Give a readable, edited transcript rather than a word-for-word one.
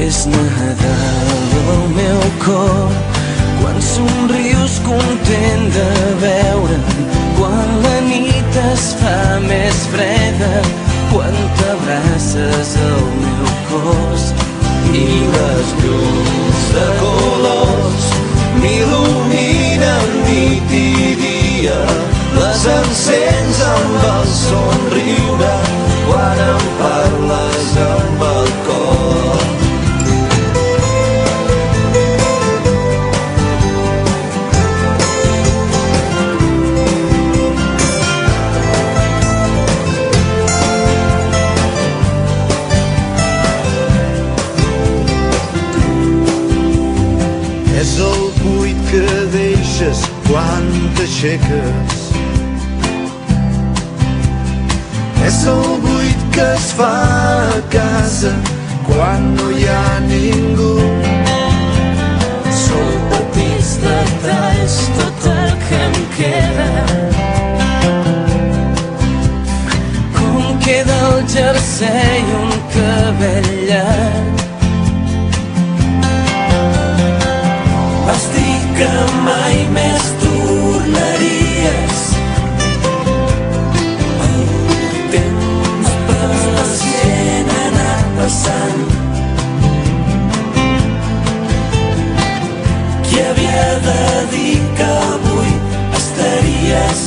És Nadal al meu cor, quan somrius content de veure'm, quan la nit es fa més freda, quan t'abraces al meu cos i les llums de colors m'il·luminen nit i dia. Les encens amb el somriure quan em parles amb el cor. És el buit que deixes quan t'aixeques. És el buit que es fa a casa quan no hi ha ningú. Són petits detalls tot el que em queda, com queda el jersei, un cabell llarg. Vas dir que mai més tornaries. El temps pacient ha anat passant. Qui havia de dir que avui estaries